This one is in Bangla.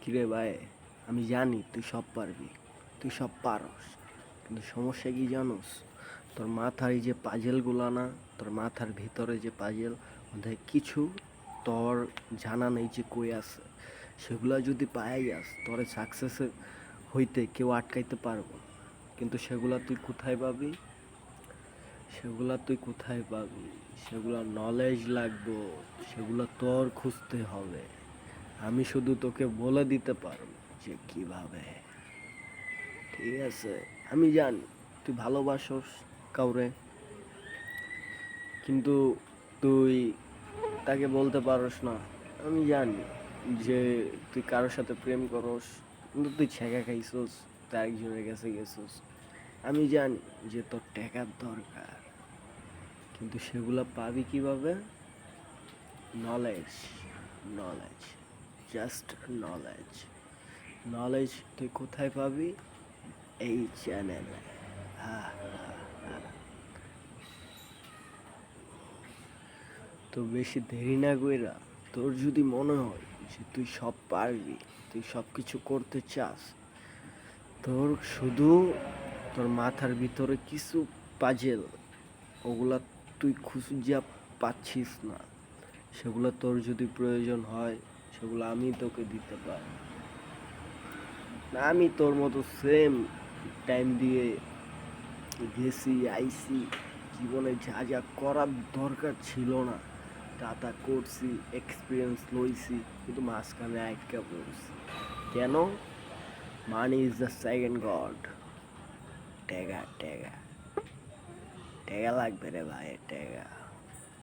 কিরে ভাই, আমি জানি তুই সব পারবি, তুই সব পারস, কিন্তু সমস্যা কি জানোস? তোর মাথার এই যে পাজেলগুলা না, তোর মাথার ভিতরে যে পাজেল, ওদের কিছু তোর জানা নেই যে কই আছে। সেগুলা যদি পাই যাস, তোরে সাকসেসে হইতে কেউ আটকাইতে পারবো না। কিন্তু সেগুলা তুই কোথায় পাবি? সেগুলা তুই কোথায় পাবি? সেগুলা নলেজ লাগবো, সেগুলা তোর খুঁজতে হবে। আমি শুধু তোকে বলে দিতে পারবো যে কিভাবে। ঠিক আছে, আমি জানি তুই ভালোবাসস কাউরে, কিন্তু তুই তাকে বলতে পারস না। আমি জানি যে তুই কারোর সাথে প্রেম করস, কিন্তু তুই ছেঁকা খাইছস, তুই একজনের কাছে গেছস। আমি জানি যে তোর টাকার দরকার, কিন্তু সেগুলা পাবি কিভাবে? Knowledge, knowledge, just knowledge. Knowledge তুই কোথায় পাবি? এই চ্যানেলে। হ্যাঁ, তো বেশি দেরি না কইরা, তোর যদি মনে হয় যে তুই সব পারবি, তুই সব কিছু করতে চাস, তোর শুধু তোর মাথার ভিতরে কিছু পাজেল, ওগুলা তুই খুঁজে পাচ্ছিস না, সেগুলো তোর যদি প্রয়োজন হয়, সেগুলো আমি তোকে দিতে পারি। না, আমি তোর মতো সেম টাইম দিয়ে গেছি, আইছি, জীবনে যা যা করার দরকার ছিল না তা তা করছি, এক্সপিরিয়েন্স লইছি, কিন্তু মাঝখানে আটকা পড়ছি। কেন? Money is the second god. টেকা টেকা টেকা লাগবে রে ভাই, টেকা।